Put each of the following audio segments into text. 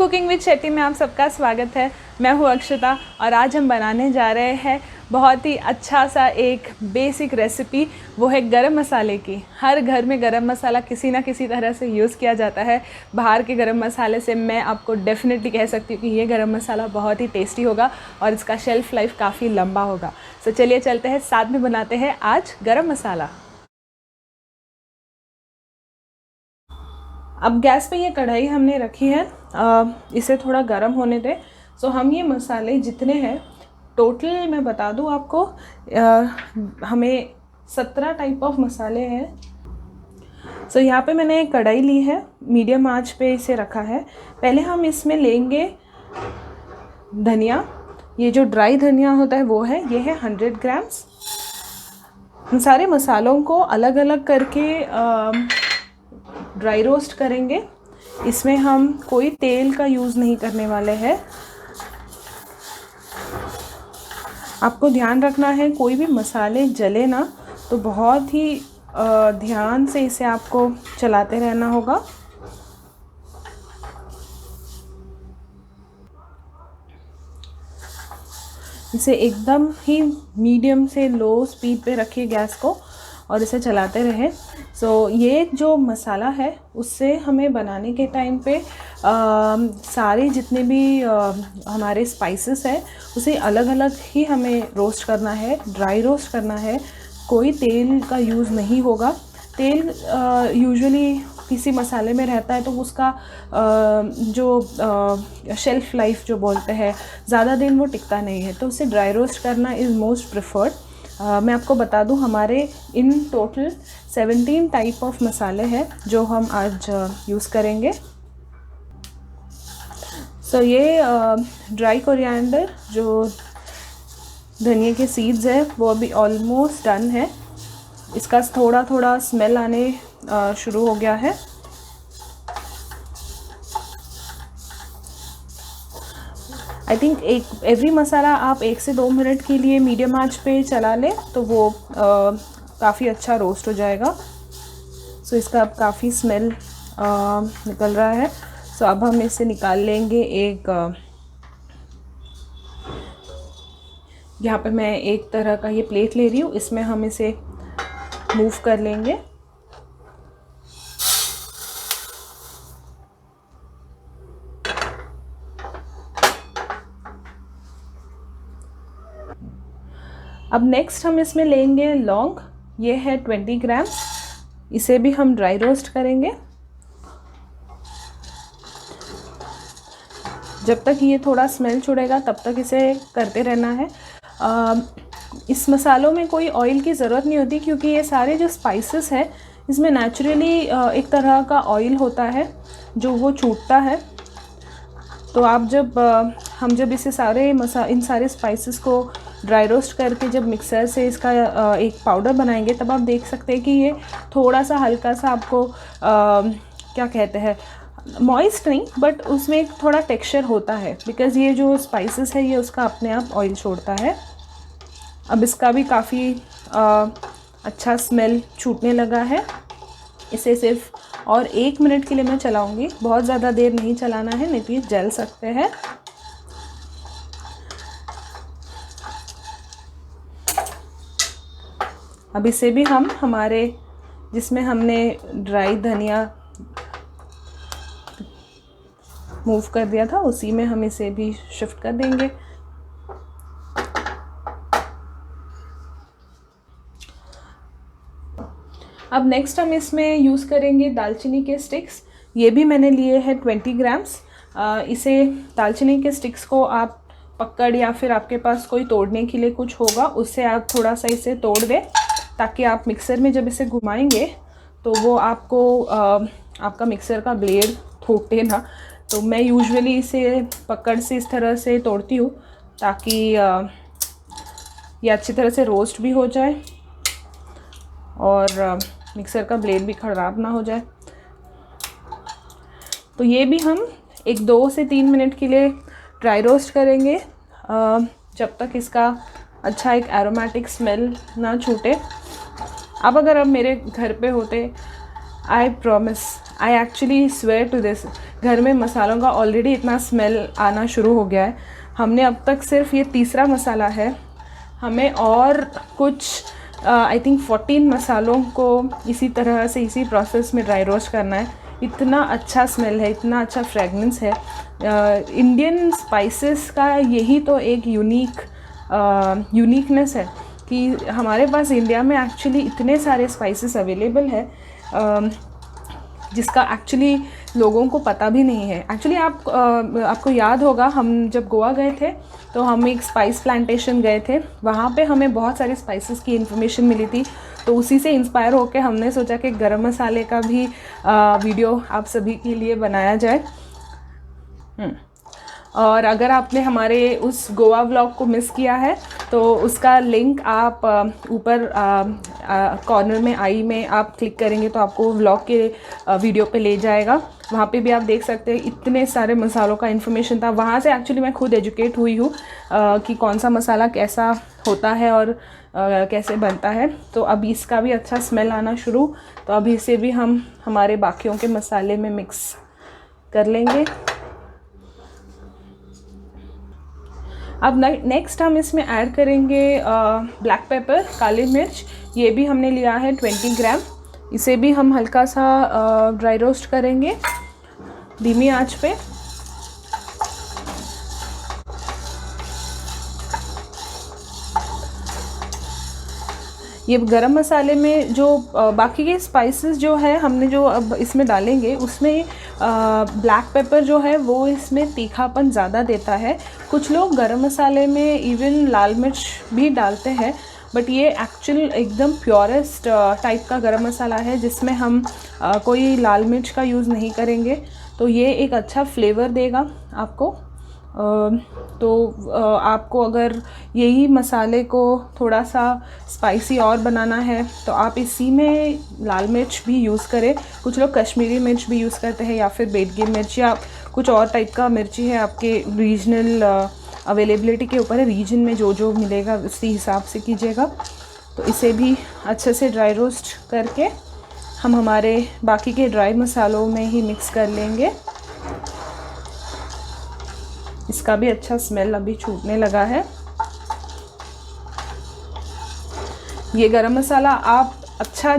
Cooking with Shetty में आप सबका स्वागत है। मैं हूँ अक्षता और आज हम बनाने जा रहे हैं बहुत ही अच्छा सा एक बेसिक रेसिपी। वो है गरम मसाले की। हर घर में गरम मसाला किसी ना किसी तरह से यूज़ किया जाता है। बाहर के गरम मसाले से मैं आपको डेफिनेटली कह सकती हूँ कि ये गरम मसाला बहुत ही टेस्टी होगा और इसका शेल्फ़ लाइफ काफ़ी लंबा होगा। तो चलिए चलते हैं, साथ में बनाते हैं आज गरम मसाला। अब गैस पे ये कढ़ाई हमने रखी है, इसे थोड़ा गर्म होने दें। सो हम ये मसाले जितने हैं टोटल मैं बता दूँ आपको, हमें 17 टाइप ऑफ मसाले हैं। सो यहाँ पे मैंने एक कढ़ाई ली है, मीडियम आंच पे इसे रखा है। पहले हम इसमें लेंगे धनिया। ये जो ड्राई धनिया होता है वो है, ये है 100 ग्राम्स। इन सारे मसालों को अलग अलग करके ड्राई रोस्ट करेंगे। इसमें हम कोई तेल का यूज़ नहीं करने वाले हैं। आपको ध्यान रखना है कोई भी मसाले जले ना, तो बहुत ही ध्यान से इसे आपको चलाते रहना होगा। इसे एकदम ही मीडियम से लो स्पीड पे रखिए गैस को और इसे चलाते रहें। सो ये जो मसाला है उससे हमें बनाने के टाइम पे सारे जितने भी हमारे स्पाइसेस हैं उसे अलग अलग ही हमें रोस्ट करना है, ड्राई रोस्ट करना है। कोई तेल का यूज़ नहीं होगा। तेल यूजुअली किसी मसाले में रहता है तो उसका जो शेल्फ़ लाइफ जो बोलते हैं ज़्यादा दिन वो टिकता नहीं है, तो उसे ड्राई रोस्ट करना इज़ मोस्ट प्रेफर्ड। मैं आपको बता दूं हमारे इन टोटल 17 टाइप ऑफ मसाले हैं जो हम आज यूज़ करेंगे। सो ये ड्राई कोरिएंडर जो धनिया के सीड्स है वो अभी ऑलमोस्ट डन है। इसका थोड़ा थोड़ा स्मेल आने शुरू हो गया है। आई थिंक एवरी मसाला आप 1 से 2 मिनट के लिए मीडियम आंच पे चला लें तो वो काफ़ी अच्छा रोस्ट हो जाएगा। सो इसका अब काफ़ी स्मेल निकल रहा है। सो अब हम इसे निकाल लेंगे। यहाँ पे मैं एक तरह का ये प्लेट ले रही हूँ, इसमें हम इसे मूव कर लेंगे। अब नेक्स्ट हम इसमें लेंगे लौंग। ये है 20 ग्राम्स। इसे भी हम ड्राई रोस्ट करेंगे। जब तक ये थोड़ा स्मेल छोड़ेगा तब तक इसे करते रहना है। इस मसालों में कोई ऑयल की ज़रूरत नहीं होती क्योंकि ये सारे जो स्पाइसेस हैं इसमें नेचुरली एक तरह का ऑयल होता है जो वो छूटता है। तो आप हम जब इसे इन सारे स्पाइसेस को ड्राई रोस्ट करके जब मिक्सर से इसका एक पाउडर बनाएंगे तब आप देख सकते हैं कि ये थोड़ा सा हल्का सा आपको क्या कहते हैं, मॉइस्ट नहीं बट उसमें एक थोड़ा टेक्सचर होता है, बिकॉज़ ये जो स्पाइसेस है ये उसका अपने आप ऑयल छोड़ता है। अब इसका भी काफ़ी अच्छा स्मेल छूटने लगा है। इसे सिर्फ और 1 मिनट के लिए मैं चलाऊंगी, बहुत ज़्यादा देर नहीं चलाना है नहीं तो ये जल सकते हैं। अब इसे भी हम हमारे जिसमें हमने ड्राई धनिया मूव कर दिया था उसी में हम इसे भी शिफ्ट कर देंगे। अब नेक्स्ट हम इसमें यूज़ करेंगे दालचीनी के स्टिक्स। ये भी मैंने लिए हैं 20 ग्राम्स। इसे दालचीनी के स्टिक्स को आप पकड़ या फिर आपके पास कोई तोड़ने के लिए कुछ होगा उससे आप थोड़ा सा इसे तोड़ दें ताकि आप मिक्सर में जब इसे घुमाएंगे तो वो आपको आपका मिक्सर का ब्लेड टूटे ना। तो मैं यूजुअली इसे पकड़ से इस तरह से तोड़ती हूँ ताकि ये अच्छी तरह से रोस्ट भी हो जाए और मिक्सर का ब्लेड भी ख़राब ना हो जाए। तो ये भी हम 2 से 3 मिनट के लिए ड्राई रोस्ट करेंगे जब तक इसका अच्छा एक एरोमेटिक स्मेल ना छूटे। अब अगर आप मेरे घर पे होते, I promise, I actually swear to this घर में मसालों का ऑलरेडी इतना स्मेल आना शुरू हो गया है। हमने अब तक सिर्फ ये तीसरा मसाला है, हमें और कुछ आई थिंक 14 मसालों को इसी तरह से इसी प्रोसेस में ड्राई रोस्ट करना है। इतना अच्छा स्मेल है, इतना अच्छा फ्रेगनेंस है। इंडियन स्पाइसेस का यही तो एक यूनिकनेस है कि हमारे पास इंडिया में एक्चुअली इतने सारे स्पाइसेस अवेलेबल है जिसका एक्चुअली लोगों को पता भी नहीं है। एक्चुअली आपको याद होगा, हम जब गोवा गए थे तो हम एक स्पाइस प्लांटेशन गए थे, वहाँ पे हमें बहुत सारे स्पाइसेस की इन्फॉर्मेशन मिली थी। तो उसी से इंस्पायर होकर हमने सोचा कि गरम मसाले का भी वीडियो आप सभी के लिए बनाया जाए। और अगर आपने हमारे उस गोवा व्लॉग को मिस किया है तो उसका लिंक आप ऊपर कॉर्नर में आई में आप क्लिक करेंगे तो आपको व्लॉग के वीडियो पे ले जाएगा। वहाँ पे भी आप देख सकते हैं इतने सारे मसालों का इन्फॉर्मेशन था। वहाँ से एक्चुअली मैं खुद एजुकेट हुई हूँ कि कौन सा मसाला कैसा होता है और कैसे बनता है। तो अब इसका भी अच्छा स्मेल आना शुरू, तो अभी इसे भी हम हमारे बाकियों के मसाले में मिक्स कर लेंगे। अब नेक्स्ट हम इसमें ऐड करेंगे ब्लैक पेपर, काली मिर्च। ये भी हमने लिया है 20 ग्राम। इसे भी हम हल्का सा ड्राई रोस्ट करेंगे धीमी आंच पे। ये गरम मसाले में जो बाकी के स्पाइसेस जो है हमने जो अब इसमें डालेंगे उसमें ब्लैक पेपर जो है वो इसमें तीखापन ज़्यादा देता है। कुछ लोग गरम मसाले में इवन लाल मिर्च भी डालते हैं, बट ये एक्चुअल एकदम प्योरेस्ट टाइप का गरम मसाला है जिसमें हम कोई लाल मिर्च का यूज़ नहीं करेंगे। तो ये एक अच्छा फ्लेवर देगा आपको। आपको अगर यही मसाले को थोड़ा सा स्पाइसी और बनाना है तो आप इसी में लाल मिर्च भी यूज़ करें। कुछ लोग कश्मीरी मिर्च भी यूज़ करते हैं या फिर बेडगी मिर्च या कुछ और टाइप का मिर्ची है, आपके रीजनल अवेलेबिलिटी के ऊपर है। रीजन में जो जो मिलेगा उसी हिसाब से कीजिएगा। तो इसे भी अच्छे से ड्राई रोस्ट करके हम हमारे बाकी के ड्राई मसालों में ही मिक्स कर लेंगे। इसका भी अच्छा स्मेल अभी छूटने लगा है। ये गरम मसाला आप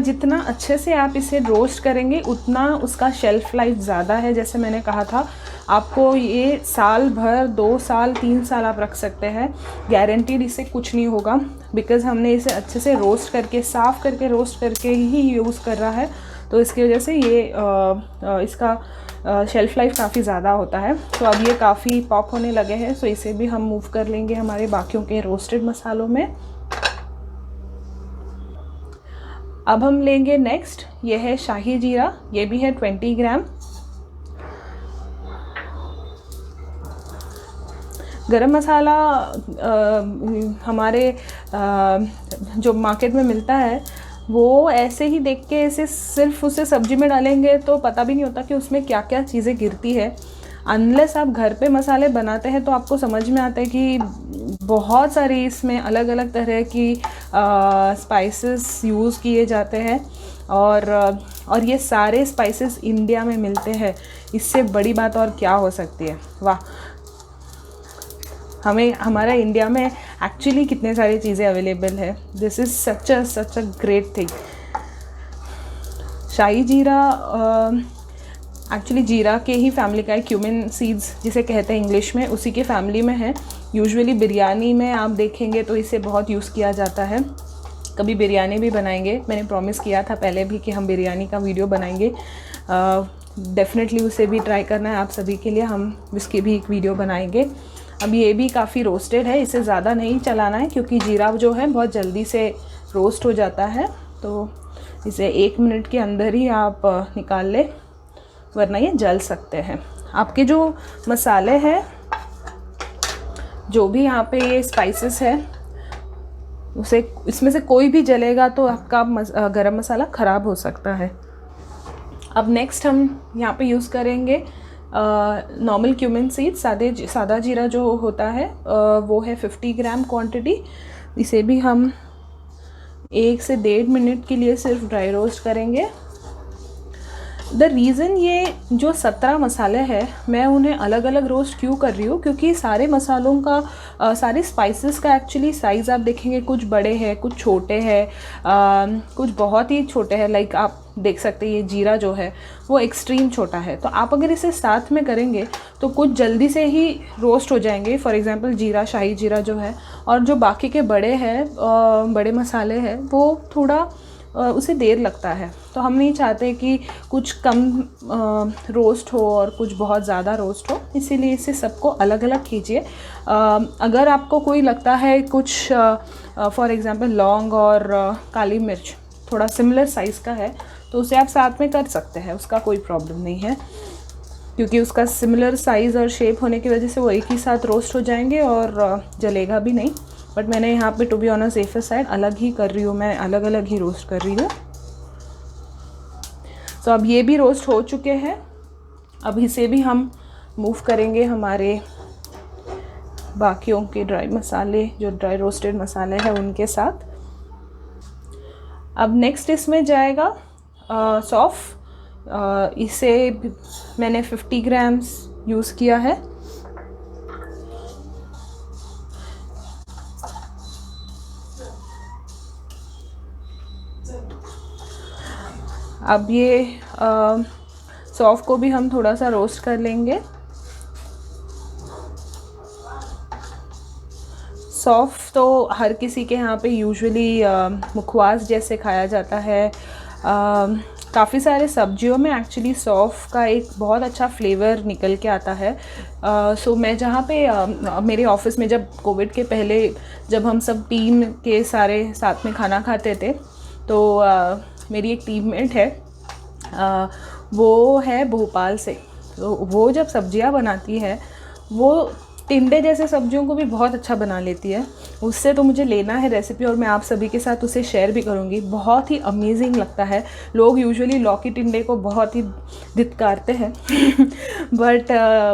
जितना अच्छे से आप इसे रोस्ट करेंगे उतना उसका शेल्फ़ लाइफ ज़्यादा है। जैसे मैंने कहा था आपको ये साल भर, 2 साल, 3 साल आप रख सकते हैं, गारंटीड इससे कुछ नहीं होगा। बिकॉज़ हमने इसे अच्छे से रोस्ट करके, साफ़ करके, रोस्ट करके ही यूज़ कर रहा है। तो इसकी वजह से ये इसका शेल्फ़ लाइफ काफ़ी ज़्यादा होता है। तो अब ये काफ़ी पॉप होने लगे हैं, सो इसे भी हम मूव कर लेंगे हमारे बाकियों के रोस्टेड मसालों में। अब हम लेंगे नेक्स्ट, ये है शाही जीरा। ये भी है 20 ग्राम। गरम मसाला हमारे जो मार्केट में मिलता है वो ऐसे ही देख के ऐसे सिर्फ उसे सब्जी में डालेंगे तो पता भी नहीं होता कि उसमें क्या क्या चीज़ें गिरती है। अनलेस आप घर पे मसाले बनाते हैं तो आपको समझ में आता है कि बहुत सारी इसमें अलग अलग तरह की स्पाइसेस यूज़ किए जाते हैं और ये सारे स्पाइसेस इंडिया में मिलते हैं। इससे बड़ी बात और क्या हो सकती है। वाह, हमारा इंडिया में एक्चुअली कितने सारी चीज़ें अवेलेबल है। This is such a great thing. शाही जीरा एक्चुअली जीरा के ही फैमिली का है, क्यूमिन सीड्स जिसे कहते हैं इंग्लिश में, उसी के फैमिली में है। यूजुअली बिरयानी में आप देखेंगे तो इसे बहुत यूज़ किया जाता है। कभी बिरयानी भी बनाएंगे, मैंने प्रॉमिस किया था पहले भी कि हम बिरयानी का वीडियो बनाएंगे। डेफिनेटली उसे भी ट्राई करना है आप सभी के लिए, हम इसकी भी एक वीडियो बनाएंगे। अब ये भी काफ़ी रोस्टेड है, इसे ज़्यादा नहीं चलाना है क्योंकि जीरा जो है बहुत जल्दी से रोस्ट हो जाता है। तो इसे 1 मिनट के अंदर ही आप निकाल ले, वरना ये जल सकते हैं। आपके जो मसाले हैं, जो भी यहाँ पे ये स्पाइसेस है, उसे इसमें से कोई भी जलेगा तो आपका गरम मसाला ख़राब हो सकता है। अब नेक्स्ट हम यहाँ पे यूज़ करेंगे नॉर्मल क्यूमिन सीड, सादा जीरा जो होता है वो है 50 ग्राम क्वांटिटी। इसे भी हम 1 से 1.5 मिनट के लिए सिर्फ ड्राई रोस्ट करेंगे। द रीज़न ये जो 17 मसाले हैं मैं उन्हें अलग अलग रोस्ट क्यों कर रही हूँ, क्योंकि सारे मसालों का सारे स्पाइसेस का एक्चुअली साइज़ आप देखेंगे कुछ बड़े हैं, कुछ छोटे हैं, कुछ बहुत ही छोटे हैं। लाइक आप देख सकते हैं ये जीरा जो है वो एक्सट्रीम छोटा है। तो आप अगर इसे साथ में करेंगे तो कुछ जल्दी से ही रोस्ट हो जाएंगे। फॉर एग्ज़ाम्पल जीरा, शाही जीरा जो है, और जो बाकी के बड़े हैं बड़े मसाले हैं वो थोड़ा उसे देर लगता है। तो हम नहीं चाहते कि कुछ कम रोस्ट हो और कुछ बहुत ज़्यादा रोस्ट हो, इसीलिए इसे सबको अलग अलग कीजिए। अगर आपको कोई लगता है कुछ फॉर एग्ज़ाम्पल लौंग और काली मिर्च थोड़ा सिमिलर साइज़ का है तो उसे आप साथ में कर सकते हैं, उसका कोई प्रॉब्लम नहीं है, क्योंकि उसका सिमिलर साइज़ और शेप होने की वजह से वो एक ही साथ रोस्ट हो जाएंगे और जलेगा भी नहीं। बट मैंने यहाँ पे to be on a safer side अलग ही कर रही हूँ, मैं अलग अलग ही रोस्ट कर रही हूँ। तो अब ये भी रोस्ट हो चुके हैं। अब इसे भी हम मूव करेंगे हमारे बाकियों के ड्राई मसाले, जो ड्राई रोस्टेड मसाले हैं उनके साथ। अब नेक्स्ट इसमें जाएगा सौंफ। इसे मैंने 50 ग्राम्स यूज़ किया है। अब ये सौंफ को भी हम थोड़ा सा रोस्ट कर लेंगे। सौंफ तो हर किसी के यहाँ पे यूजुअली मुखवास जैसे खाया जाता है। काफ़ी सारे सब्जियों में एक्चुअली सौंफ का एक बहुत अच्छा फ्लेवर निकल के आता है। सो मैं जहाँ पे मेरे ऑफिस में जब कोविड के पहले जब हम सब टीम के सारे साथ में खाना खाते थे तो मेरी एक टीममेट है, वो है भोपाल से। तो वो जब सब्जियां बनाती है वो टिंडे जैसे सब्जियों को भी बहुत अच्छा बना लेती है। उससे तो मुझे लेना है रेसिपी और मैं आप सभी के साथ उसे शेयर भी करूँगी। बहुत ही अमेजिंग लगता है। लोग यूजुअली लौकी टिंडे को बहुत ही धिक्कारते हैं बट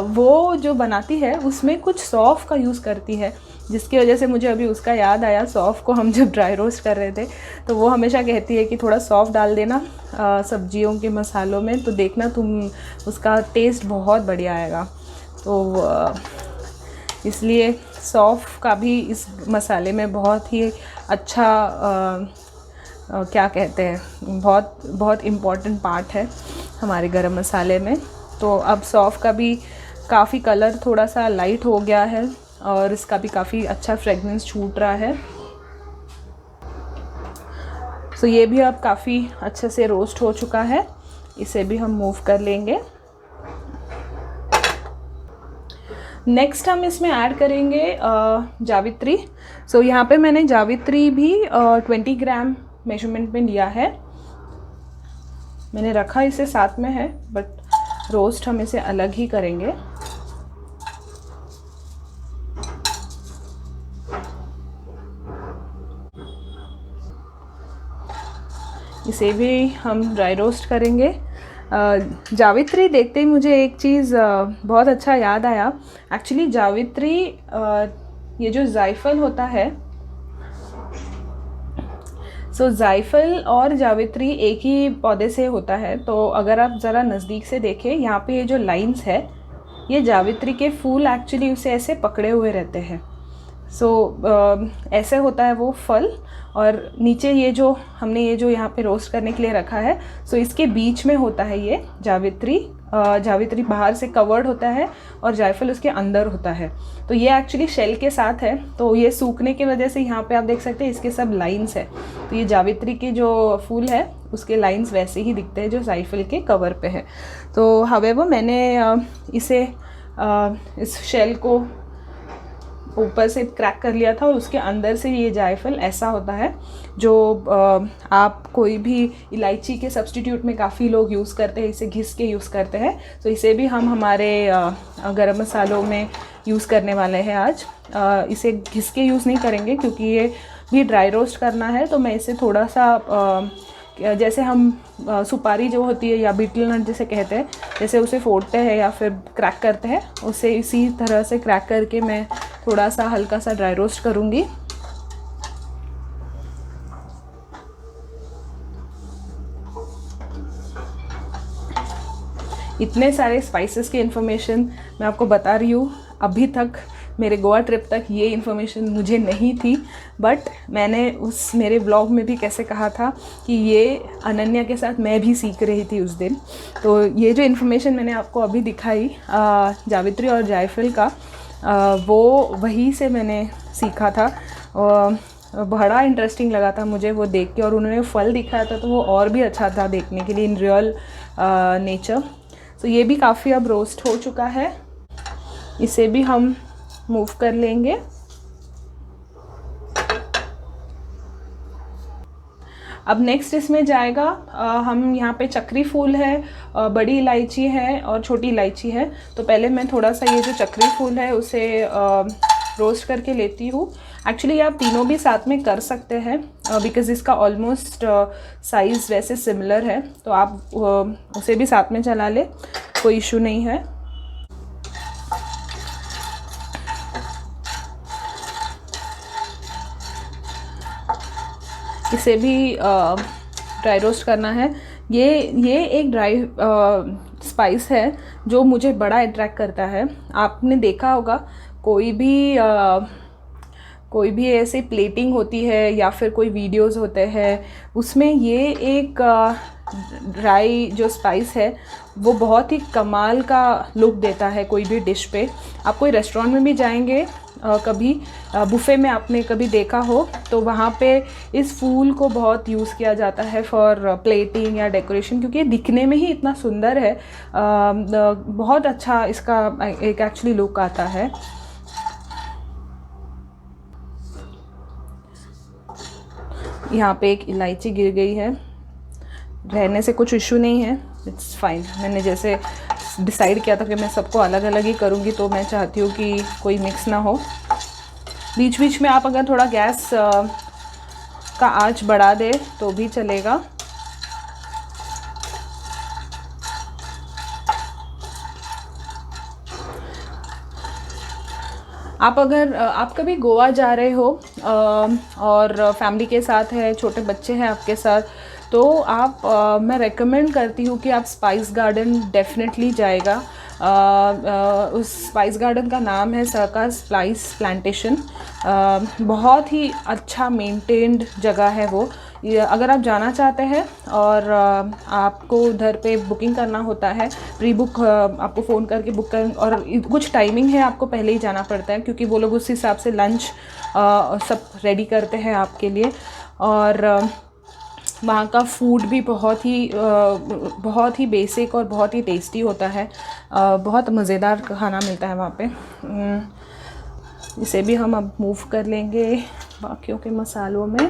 वो जो बनाती है उसमें कुछ सौंफ का यूज़ करती है, जिसकी वजह से मुझे अभी उसका याद आया। सौंफ को हम जब ड्राई रोस्ट कर रहे थे तो वो हमेशा कहती है कि थोड़ा सौंफ डाल देना सब्जियों के मसालों में, तो देखना तुम उसका टेस्ट बहुत बढ़िया आएगा। तो इसलिए सौंफ का भी इस मसाले में बहुत ही अच्छा क्या कहते हैं, बहुत बहुत इम्पॉर्टेंट पार्ट है हमारे गरम मसाले में। तो अब सौंफ का भी काफ़ी कलर थोड़ा सा लाइट हो गया है और इसका भी काफ़ी अच्छा फ्रेगनेंस छूट रहा है। तो ये भी अब काफ़ी अच्छे से रोस्ट हो चुका है, इसे भी हम मूव कर लेंगे। नेक्स्ट हम इसमें ऐड करेंगे जावित्री। सो यहाँ पे मैंने जावित्री भी 20 ग्राम मेजरमेंट में लिया है। मैंने रखा इसे साथ में है बट रोस्ट हम इसे अलग ही करेंगे। इसे भी हम ड्राई रोस्ट करेंगे। जावित्री देखते ही मुझे एक चीज़ बहुत अच्छा याद आया। एक्चुअली जावित्री ये जो जायफल होता है, सो जायफल और जावित्री एक ही पौधे से होता है। तो अगर आप ज़रा नज़दीक से देखें, यहाँ पे ये जो लाइंस है ये जावित्री के फूल एक्चुअली उसे ऐसे पकड़े हुए रहते हैं। ऐसे होता है वो फल। और नीचे ये जो हमने ये जो यहाँ पे रोस्ट करने के लिए रखा है, इसके बीच में होता है ये जावित्री। जावित्री बाहर से कवर्ड होता है और जायफल उसके अंदर होता है। तो ये एक्चुअली शेल के साथ है, तो ये सूखने की वजह से यहाँ पे आप देख सकते हैं इसके सब लाइंस है। तो ये जावित्री के जो फूल है उसके लाइंस वैसे ही दिखते हैं जो जायफल के कवर पे है। तो हावेवर मैंने इसे इस शेल को ऊपर से क्रैक कर लिया था और उसके अंदर से ये जायफल ऐसा होता है जो आप कोई भी इलायची के सब्स्टिट्यूट में काफ़ी लोग यूज़ करते हैं, इसे घिस के यूज़ करते हैं। तो इसे भी हम हमारे गरम मसालों में यूज़ करने वाले हैं आज। इसे घिस के यूज़ नहीं करेंगे क्योंकि ये भी ड्राई रोस्ट करना है। तो मैं इसे थोड़ा सा जैसे हम सुपारी जो होती है या बीटल नट जिसे कहते हैं, जैसे उसे फोड़ते हैं या फिर क्रैक करते हैं, उसे इसी तरह से क्रैक करके मैं थोड़ा सा हल्का सा ड्राई रोस्ट करूँगी। इतने सारे स्पाइसेस की इन्फॉर्मेशन मैं आपको बता रही हूँ। अभी तक मेरे गोवा ट्रिप तक ये इन्फॉर्मेशन मुझे नहीं थी, बट मैंने उस मेरे ब्लॉग में भी कैसे कहा था कि ये अनन्या के साथ मैं भी सीख रही थी उस दिन। तो ये जो इन्फॉर्मेशन मैंने आपको अभी दिखाई जावित्री और जायफल का, वो वहीं से मैंने सीखा था। बड़ा इंटरेस्टिंग लगा था मुझे वो देख के, और उन्होंने फल दिखाया था तो वो और भी अच्छा था देखने के लिए इन रियल नेचर। सो ये भी काफ़ी अब रोस्ट हो चुका है, इसे भी हम मूव कर लेंगे। अब नेक्स्ट इसमें जाएगा हम यहाँ पे चक्री फूल है, बड़ी इलायची है और छोटी इलायची है। तो पहले मैं थोड़ा सा ये जो चक्री फूल है उसे रोस्ट करके लेती हूँ। एक्चुअली आप तीनों भी साथ में कर सकते हैं बिकॉज़ इसका ऑलमोस्ट साइज़ वैसे सिमिलर है, तो आप उसे भी साथ में चला ले, कोई इशू नहीं है। इसे भी ड्राई रोस्ट करना है। ये एक ड्राई स्पाइस है जो मुझे बड़ा अट्रैक्ट करता है। आपने देखा होगा कोई भी ऐसे प्लेटिंग होती है या फिर कोई वीडियोस होते हैं, उसमें ये एक ड्राई जो स्पाइस है वो बहुत ही कमाल का लुक देता है कोई भी डिश पे। आप कोई रेस्टोरेंट में भी जाएंगे, कभी बुफ़े में आपने कभी देखा हो तो वहाँ पे इस फूल को बहुत यूज़ किया जाता है फॉर प्लेटिंग या डेकोरेशन, क्योंकि ये दिखने में ही इतना सुंदर है। बहुत अच्छा इसका एक एक्चुअली लुक आता है। यहाँ पे एक इलायची गिर गई है, रहने से कुछ इशू नहीं है, इट्स फाइन। मैंने जैसे डिसाइड किया था कि मैं सबको अलग अलग ही करूँगी, तो मैं चाहती हूँ कि कोई मिक्स ना हो। बीच बीच में आप अगर थोड़ा गैस का आंच बढ़ा दे तो भी चलेगा। आप कभी गोवा जा रहे हो और फैमिली के साथ है, छोटे बच्चे हैं आपके साथ, तो मैं रेकमेंड करती हूँ कि आप स्पाइस गार्डन डेफिनेटली जाएगा। उस स्पाइस गार्डन का नाम है सरका स्पाइस प्लांटेशन। बहुत ही अच्छा मेंटेन्ड जगह है वो। अगर आप जाना चाहते हैं और आपको उधर पे बुकिंग करना होता है, प्री बुक आपको फ़ोन करके बुक कर, और कुछ टाइमिंग है, आपको पहले ही जाना पड़ता है क्योंकि वो लोग उस हिसाब से लंच सब रेडी करते हैं आपके लिए। और वहाँ का फूड भी बहुत ही बेसिक और बहुत ही टेस्टी होता है। बहुत मज़ेदार खाना मिलता है वहाँ पे। इसे भी हम अब मूव कर लेंगे बाकियों के मसालों में।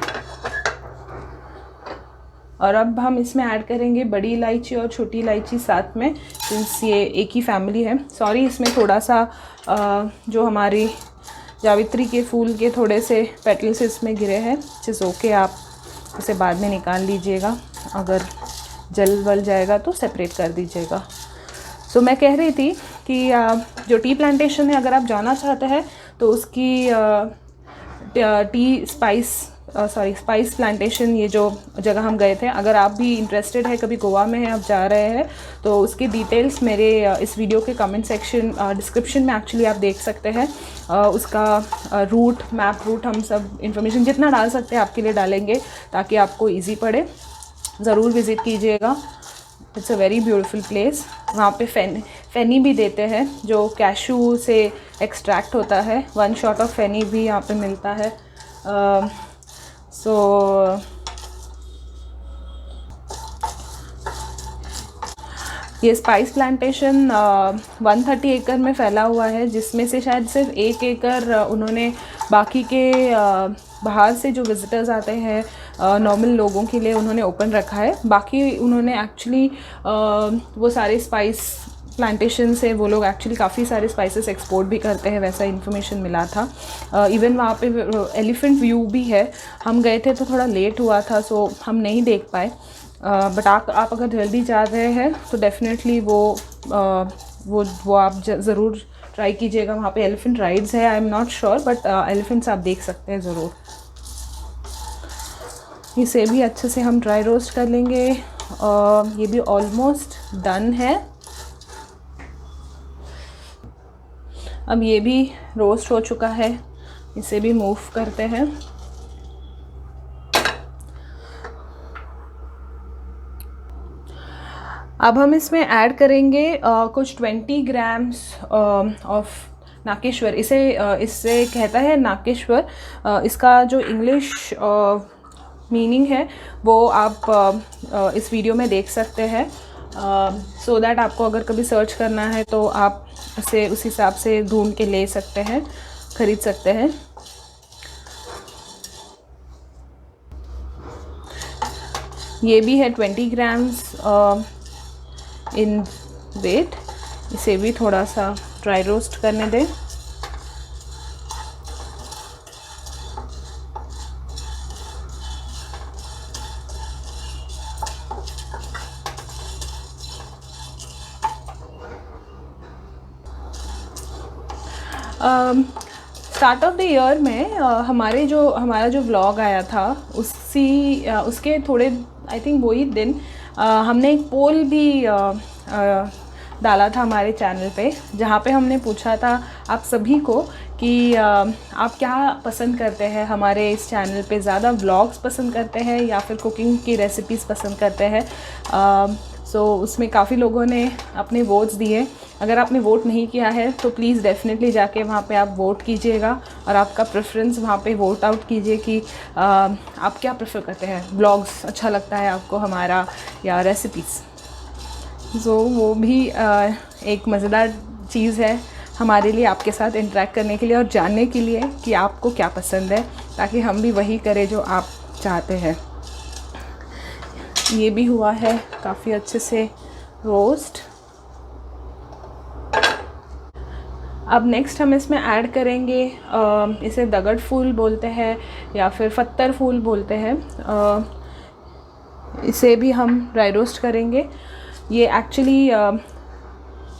और अब हम इसमें ऐड करेंगे बड़ी इलायची और छोटी इलायची साथ में, सिंस ये एक ही फैमिली है। सॉरी, इसमें थोड़ा सा जो हमारी जावित्री के फूल के थोड़े से पेटल्स इसमें गिरे हैं, जिस ओके आप इसे बाद में निकाल लीजिएगा, अगर जल वल जाएगा तो सेपरेट कर दीजिएगा। सो मैं कह रही थी कि जो टी प्लांटेशन है, अगर आप जाना चाहते हैं तो उसकी स्पाइस प्लांटेशन, ये जो जगह हम गए थे, अगर आप भी इंटरेस्टेड है, कभी गोवा में है, आप जा रहे हैं, तो उसकी डिटेल्स मेरे इस वीडियो के कमेंट सेक्शन डिस्क्रिप्शन में एक्चुअली आप देख सकते हैं। उसका मैप रूट हम सब इन्फॉर्मेशन जितना डाल सकते हैं आपके लिए डालेंगे ताकि आपको ईजी पड़े। ज़रूर विज़िट कीजिएगा, it's a very beautiful place. वहाँ पे फ़ेनी भी देते हैं जो कैशू से एक्सट्रैक्ट होता है। 1 शॉट ऑफ फ़ेनी भी यहाँ पे मिलता है। ये स्पाइस प्लांटेशन 130 एकड़ में फैला हुआ है, जिसमें से शायद सिर्फ 1 एकड़ उन्होंने बाकी के बाहर से जो विज़िटर्स आते हैं नॉर्मल लोगों के लिए उन्होंने ओपन रखा है। बाकी उन्होंने एक्चुअली वो सारे स्पाइस प्लांटेशन से वो लोग एक्चुअली काफ़ी सारे स्पाइसेस एक्सपोर्ट भी करते हैं, वैसा इन्फॉर्मेशन मिला था। इवन वहाँ पे एलिफेंट व्यू भी है। हम गए थे तो थोड़ा लेट हुआ था, सो हम नहीं देख पाए। बट आप अगर जल्दी जा रहे हैं तो डेफिनेटली वो आप ज़रूर ट्राई कीजिएगा। वहाँ पे एलिफेंट राइड्स है, I am not sure, but elephants आप देख सकते हैं ज़रूर। इसे भी अच्छे से हम ड्राई रोस्ट कर लेंगे। ये भी ऑलमोस्ट डन है। अब ये भी रोस्ट हो चुका है, इसे भी मूव करते हैं। अब हम इसमें ऐड करेंगे कुछ 20 ग्राम्स ऑफ नागेश्वर। इससे कहता है नागेश्वर। इसका जो इंग्लिश मीनिंग है वो आप इस वीडियो में देख सकते हैं, सो दैट आपको अगर कभी सर्च करना है तो आप इसे उस हिसाब से ढूंढ के ले सकते हैं, ख़रीद सकते हैं। ये भी है 20 ग्राम्स इन वेट। इसे भी थोड़ा सा ड्राई रोस्ट करने दें। स्टार्ट ऑफ द ईयर में हमारा जो व्लॉग आया था उसके थोड़े आई थिंक वही दिन हमने एक पोल भी डाला था हमारे चैनल पे, जहाँ पे हमने पूछा था आप सभी को कि आप क्या पसंद करते हैं हमारे इस चैनल पे, ज़्यादा व्लॉग्स पसंद करते हैं या फिर कुकिंग की रेसिपीज़ पसंद करते हैं। सो उसमें काफ़ी लोगों ने अपने वोट्स दिए। अगर आपने वोट नहीं किया है तो प्लीज़ डेफिनेटली जाके वहाँ पे आप वोट कीजिएगा और आपका प्रेफरेंस वहाँ पे वोट आउट कीजिए कि आप क्या प्रेफर करते हैं, व्लॉग्स अच्छा लगता है आपको हमारा या रेसिपीज़। सो वो भी एक मज़ेदार चीज़ है हमारे लिए, आपके साथ इंटरेक्ट करने के लिए और जानने के लिए कि आपको क्या पसंद है, ताकि हम भी वही करें जो आप चाहते हैं। ये भी हुआ है काफ़ी अच्छे से रोस्ट। अब नेक्स्ट हम इसमें ऐड करेंगे, इसे दगड़ फूल बोलते हैं या फिर फत्तर फूल बोलते हैं। इसे भी हम ड्राई रोस्ट करेंगे। ये एक्चुअली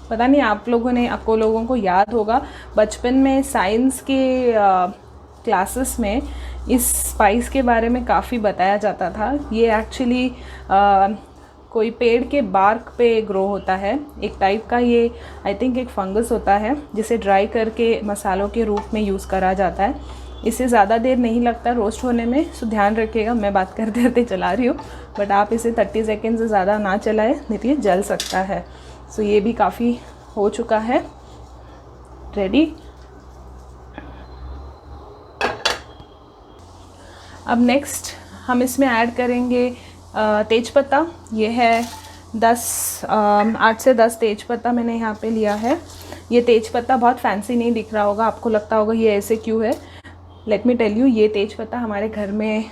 पता नहीं आपको लोगों को याद होगा, बचपन में साइंस के क्लासेस में इस स्पाइस के बारे में काफ़ी बताया जाता था। ये एक्चुअली कोई पेड़ के बार्क पे ग्रो होता है, एक टाइप का। ये आई थिंक एक फंगस होता है जिसे ड्राई करके मसालों के रूप में यूज़ करा जाता है। इसे ज़्यादा देर नहीं लगता रोस्ट होने में, सो ध्यान रखिएगा। मैं बात करते करते चला रही हूँ, बट आप इसे 30 सेकेंड से ज़्यादा ना चलाएं, नहीं तो ये जल सकता है। सो ये भी काफ़ी हो चुका है रेडी। अब नेक्स्ट हम इसमें ऐड करेंगे तेज़पत्ता। ये है 8 से 10 तेज़पत्ता मैंने यहाँ पे लिया है। ये तेज़पत्ता बहुत फैंसी नहीं दिख रहा होगा, आपको लगता होगा ये ऐसे क्यों है। लेट मी टेल यू, ये तेज़पत्ता हमारे घर में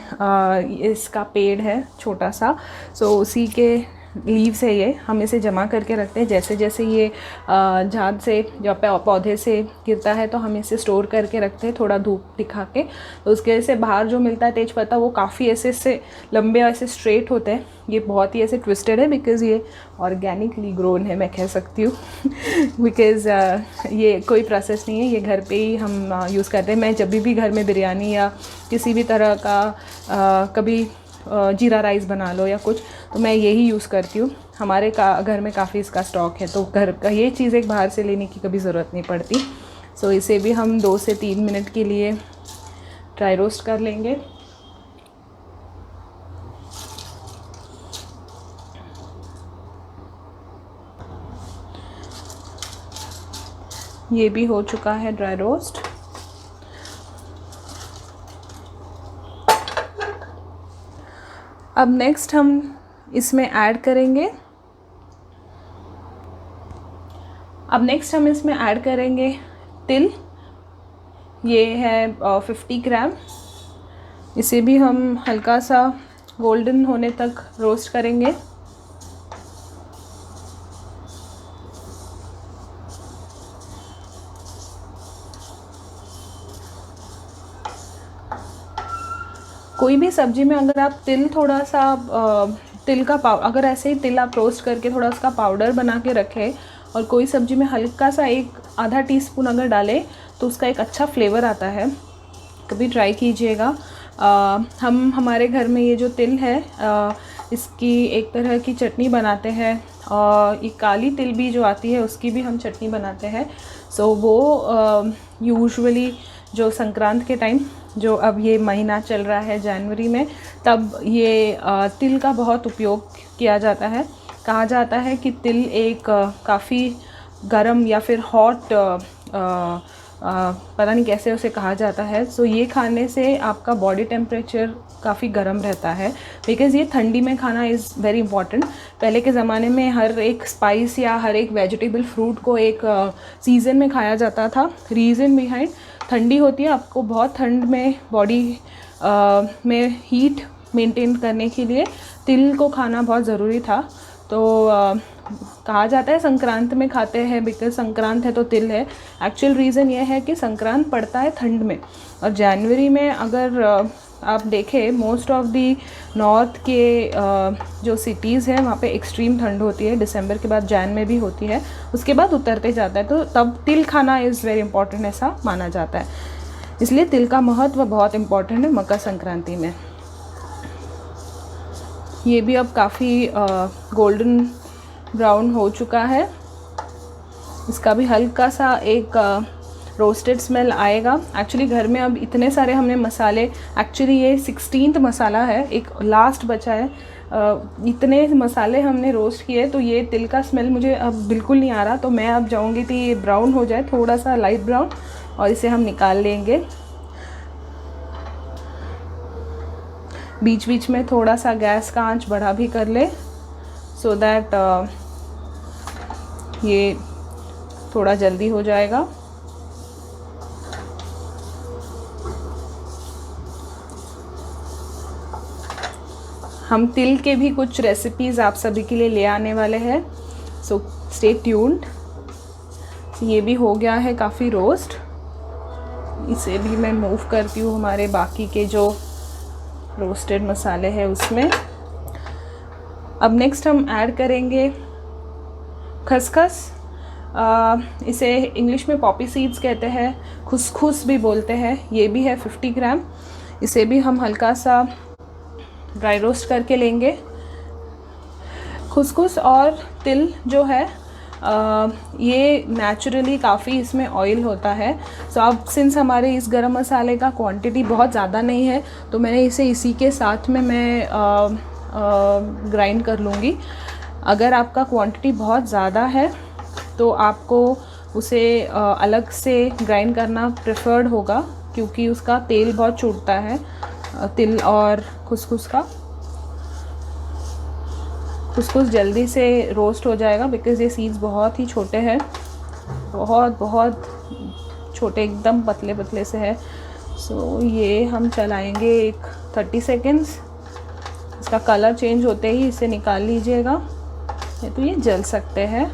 इसका पेड़ है छोटा सा, सो उसी के लीव्स है ये। हम इसे जमा करके रखते हैं, जैसे जैसे ये झाड़ से जब पौधे से गिरता है तो हम इसे स्टोर करके रखते हैं थोड़ा धूप दिखा के। तो उसके वजह से बाहर जो मिलता है तेज़पत्ता वो काफ़ी ऐसे लंबे ऐसे स्ट्रेट होते हैं। ये बहुत ही ऐसे ट्विस्टेड है बिकॉज़ ये ऑर्गेनिकली ग्रोन है, मैं कह सकती हूँ। बिकॉज़ ये कोई प्रोसेस नहीं है, ये घर पे ही हम यूज़ करते हैं। मैं जब भी घर में बिरयानी या किसी भी तरह का कभी जीरा राइस बना लो या कुछ, तो मैं यही यूज़ करती हूँ। हमारे घर में काफ़ी इसका स्टॉक है, तो घर का ये चीज़ एक बाहर से लेने की कभी ज़रूरत नहीं पड़ती। सो इसे भी हम 2 से 3 मिनट के लिए ड्राई रोस्ट कर लेंगे। ये भी हो चुका है ड्राई रोस्ट। अब नेक्स्ट हम इसमें ऐड करेंगे तिल। ये है 50 ग्राम। इसे भी हम हल्का सा गोल्डन होने तक रोस्ट करेंगे। कोई भी सब्ज़ी में अगर आप तिल थोड़ा सा अगर ऐसे ही तिल आप रोस्ट करके थोड़ा उसका पाउडर बना के रखें और कोई सब्ज़ी में हल्का सा आधा टीस्पून अगर डालें तो उसका एक अच्छा फ्लेवर आता है। कभी ट्राई कीजिएगा। हमारे घर में ये जो तिल है इसकी एक तरह की चटनी बनाते हैं ये काली तिल भी जो आती है उसकी भी हम चटनी बनाते हैं। सो वो यूजुअली जो संक्रांत के टाइम, जो अब ये महीना चल रहा है जनवरी में, तब ये तिल का बहुत उपयोग किया जाता है। कहा जाता है कि तिल एक काफ़ी गरम या फिर हॉट, पता नहीं कैसे उसे कहा जाता है। सो ये खाने से आपका बॉडी टेम्परेचर काफ़ी गर्म रहता है, बिकॉज़ ये ठंडी में खाना इज़ वेरी इंपॉर्टेंट। पहले के ज़माने में हर एक स्पाइस या हर एक वेजिटेबल फ्रूट को एक सीज़न में खाया जाता था। रीज़न बिहाइंड, ठंडी होती है, आपको बहुत ठंड में बॉडी में हीट मेंटेन करने के लिए तिल को खाना बहुत ज़रूरी था। तो कहा जाता है संक्रांत में खाते हैं बिकॉज संक्रांत है तो तिल है। एक्चुअल रीज़न ये है कि संक्रांत पड़ता है ठंड में, और जनवरी में अगर आप देखें मोस्ट ऑफ दी नॉर्थ के जो सिटीज़ हैं वहाँ पे एक्सट्रीम ठंड होती है। दिसंबर के बाद जैन में भी होती है, उसके बाद उतरते जाता है, तो तब तिल खाना इज़ वेरी इंपॉर्टेंट ऐसा माना जाता है। इसलिए तिल का महत्व बहुत इंपॉर्टेंट है मकर संक्रांति में। ये भी अब काफ़ी गोल्डन ब्राउन हो चुका है, इसका भी हल्का सा एक रोस्टेड स्मेल आएगा। एक्चुअली घर में अब इतने सारे हमने मसाले, एक्चुअली ये 16th मसाला है, एक लास्ट बचा है। इतने मसाले हमने रोस्ट किए, तो ये तिल का स्मेल मुझे अब बिल्कुल नहीं आ रहा। तो मैं अब जाऊँगी कि ये ब्राउन हो जाए, थोड़ा सा लाइट ब्राउन, और इसे हम निकाल लेंगे। बीच बीच में थोड़ा सा गैस का आंच बढ़ा भी कर ले, सो दैट ये थोड़ा जल्दी हो जाएगा। हम तिल के भी कुछ रेसिपीज़ आप सभी के लिए ले आने वाले हैं, सो स्टे ट्यून्ड। ये भी हो गया है काफ़ी रोस्ट, इसे भी मैं मूव करती हूँ हमारे बाकी के जो रोस्टेड मसाले हैं उसमें। अब नेक्स्ट हम ऐड करेंगे खसखस। इसे इंग्लिश में पॉपी सीड्स कहते हैं, खुसखुस भी बोलते हैं। ये भी है 50 ग्राम। इसे भी हम हल्का सा ड्राई रोस्ट करके लेंगे। खुसखुस और तिल जो है ये नेचुरली काफ़ी इसमें ऑयल होता है। सो अब सिंस हमारे इस गरम मसाले का क्वांटिटी बहुत ज़्यादा नहीं है, तो मैंने इसे इसी के साथ में मैं ग्राइंड कर लूँगी। अगर आपका क्वांटिटी बहुत ज़्यादा है तो आपको उसे अलग से ग्राइंड करना प्रेफर्ड होगा, क्योंकि उसका तेल बहुत छूटता है तिल और खुसखुस का। खुसखुस जल्दी से रोस्ट हो जाएगा बिकॉज़ ये सीड्स बहुत ही छोटे हैं, बहुत बहुत छोटे, एकदम पतले पतले से है। सो ये हम चलाएंगे एक 30 सेकेंड्स। इसका कलर चेंज होते ही इसे निकाल लीजिएगा, नहीं तो ये जल सकते हैं।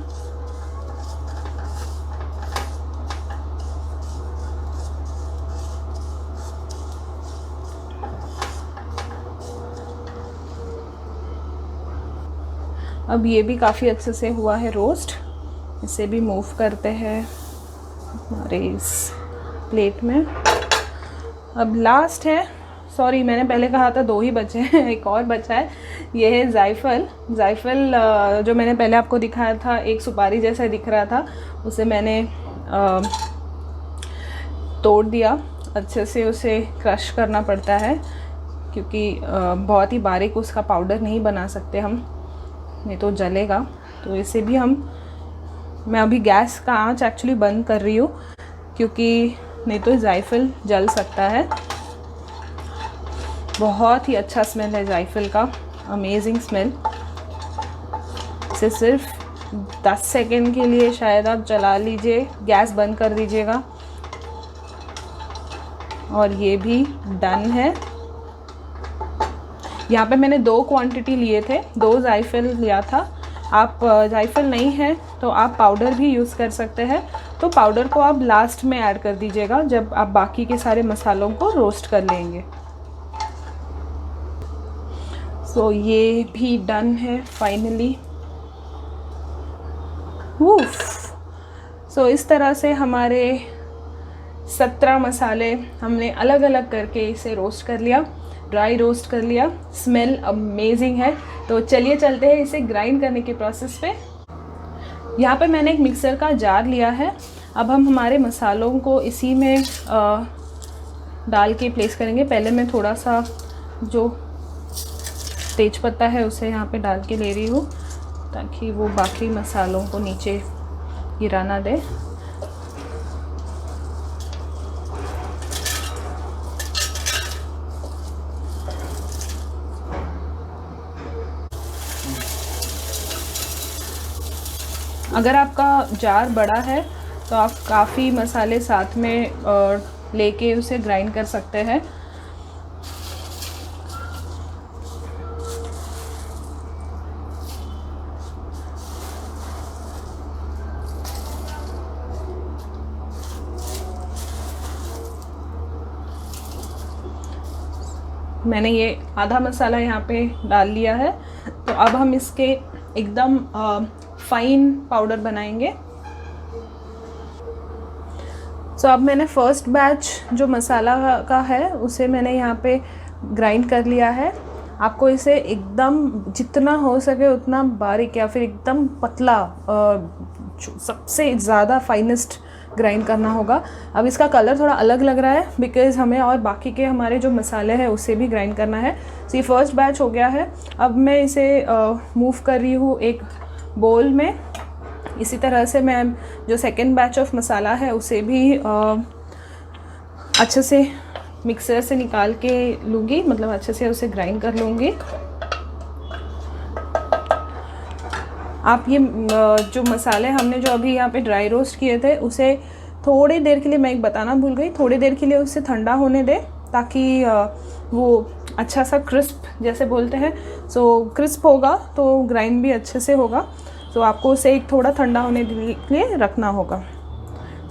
अब ये भी काफ़ी अच्छे से हुआ है रोस्ट, इसे भी मूव करते हैं हमारे इस प्लेट में। अब लास्ट है, सॉरी मैंने पहले कहा था 2 ही बचे हैं, एक और बचा है। ये है जायफल। जायफल जो मैंने पहले आपको दिखाया था, एक सुपारी जैसा दिख रहा था, उसे मैंने तोड़ दिया। अच्छे से उसे क्रश करना पड़ता है, क्योंकि बहुत ही बारीक उसका पाउडर नहीं बना सकते हम, नहीं तो जलेगा। तो इसे भी मैं अभी गैस का आंच एक्चुअली बंद कर रही हूँ, क्योंकि नहीं तो जायफल जल सकता है। बहुत ही अच्छा स्मेल है जायफल का, अमेजिंग स्मेल। इसे सिर्फ 10 सेकेंड के लिए शायद आप जला लीजिए, गैस बंद कर दीजिएगा, और ये भी डन है। यहाँ पे मैंने 2 क्वांटिटी लिए थे, 2 जायफल लिया था। आप जायफल नहीं है तो आप पाउडर भी यूज़ कर सकते हैं, तो पाउडर को आप लास्ट में ऐड कर दीजिएगा जब आप बाकी के सारे मसालों को रोस्ट कर लेंगे। सो ये भी डन है फाइनली। सो इस तरह से हमारे 17 मसाले हमने अलग अलग करके इसे रोस्ट कर लिया। ड्राई रोस्ट कर लिया। स्मेल अमेजिंग है। तो चलिए चलते हैं इसे ग्राइंड करने के प्रोसेस पे। यहाँ पे मैंने एक मिक्सर का जार लिया है। अब हम हमारे मसालों को इसी में डाल के प्लेस करेंगे। पहले मैं थोड़ा सा जो तेज पत्ता है उसे यहाँ पे डाल के ले रही हूँ ताकि वो बाकी मसालों को नीचे गिरा ना दे। अगर आपका जार बड़ा है तो आप काफ़ी मसाले साथ में लेके उसे ग्राइंड कर सकते हैं। मैंने ये आधा मसाला यहाँ पे डाल लिया है। तो अब हम इसके एकदम फाइन पाउडर बनाएंगे। सो अब मैंने फर्स्ट बैच जो मसाला का है उसे मैंने यहाँ पे ग्राइंड कर लिया है। आपको इसे एकदम जितना हो सके उतना बारीक या फिर एकदम पतला सबसे ज़्यादा फाइनेस्ट ग्राइंड करना होगा। अब इसका कलर थोड़ा अलग लग रहा है बिकॉज़ हमें और बाकी के हमारे जो मसाले हैं उसे भी ग्राइंड करना है। सो ये फर्स्ट बैच हो गया है। अब मैं इसे मूव कर रही हूँ एक बोल में। इसी तरह से मैं जो सेकेंड बैच ऑफ मसाला है उसे भी अच्छे से मिक्सर से निकाल के लूँगी, मतलब अच्छे से उसे ग्राइंड कर लूँगी। आप ये जो मसाले हमने जो अभी यहाँ पे ड्राई रोस्ट किए थे उसे थोड़ी देर के लिए, मैं एक बताना भूल गई, थोड़ी देर के लिए उसे ठंडा होने दें ताकि वो अच्छा सा क्रिस्प जैसे बोलते हैं, सो क्रिस्प होगा तो ग्राइंड भी अच्छे से होगा। तो आपको उसे एक थोड़ा ठंडा होने के लिए रखना होगा।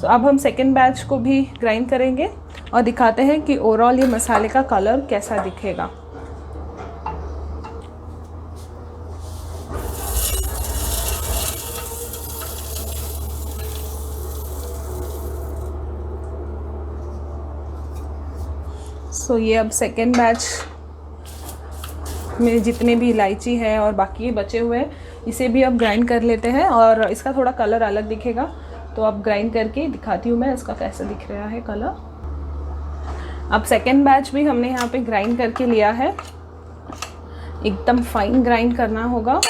तो अब हम सेकेंड बैच को भी ग्राइंड करेंगे और दिखाते हैं कि ओवरऑल ये मसाले का कलर कैसा दिखेगा। सो ये अब सेकेंड बैच में जितने भी इलायची है और बाकी बचे हुए हैं इसे भी अब ग्राइंड कर लेते हैं और इसका थोड़ा कलर अलग दिखेगा। तो अब ग्राइंड करके दिखाती हूँ मैं इसका कैसा दिख रहा है कलर। अब सेकेंड बैच भी हमने यहाँ पे ग्राइंड करके लिया है। एकदम फाइन ग्राइंड करना होगा।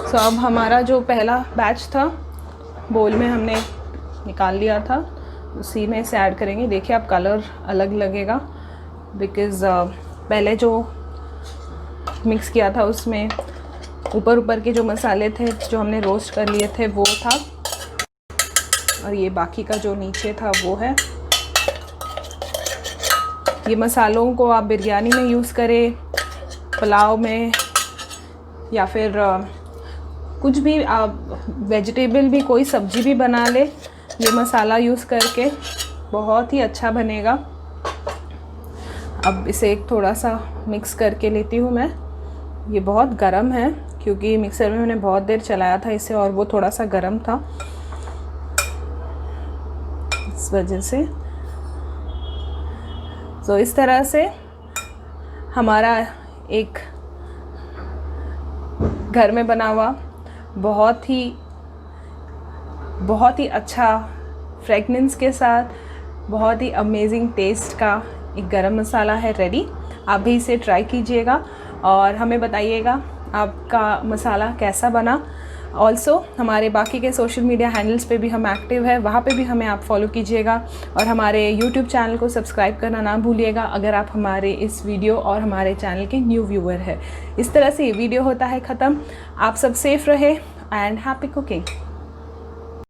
सो अब हमारा जो पहला बैच था बोल में हमने निकाल लिया था, उसी में इसे ऐड करेंगे। देखिए अब कलर अलग लगेगा बिकॉज़ पहले जो मिक्स किया था उसमें ऊपर के जो मसाले थे जो हमने रोस्ट कर लिए थे वो था, और ये बाकी का जो नीचे था वो है। ये मसालों को आप बिरयानी में यूज़ करें, पुलाव में, या फिर कुछ भी आप वेजिटेबल भी कोई सब्ज़ी भी बना ले, ये मसाला यूज़ करके बहुत ही अच्छा बनेगा। अब इसे एक थोड़ा सा मिक्स करके लेती हूँ मैं। ये बहुत गरम है क्योंकि मिक्सर में मैंने बहुत देर चलाया था इसे और वो थोड़ा सा गरम था, इस वजह से। तो इस तरह से हमारा एक घर में बना हुआ बहुत ही अच्छा फ्रेगनेंस के साथ बहुत ही अमेजिंग टेस्ट का एक गरम मसाला है रेडी। आप भी इसे ट्राई कीजिएगा और हमें बताइएगा आपका मसाला कैसा बना। ऑल्सो हमारे बाकी के सोशल मीडिया हैंडल्स पे भी हम एक्टिव है, वहाँ पे भी हमें आप फॉलो कीजिएगा और हमारे यूट्यूब चैनल को सब्सक्राइब करना ना भूलिएगा अगर आप हमारे इस वीडियो और हमारे चैनल के न्यू व्यूअर है। इस तरह से ये वीडियो होता है ख़त्म। आप सब सेफ रहे एंड हैप्पी कुकिंग।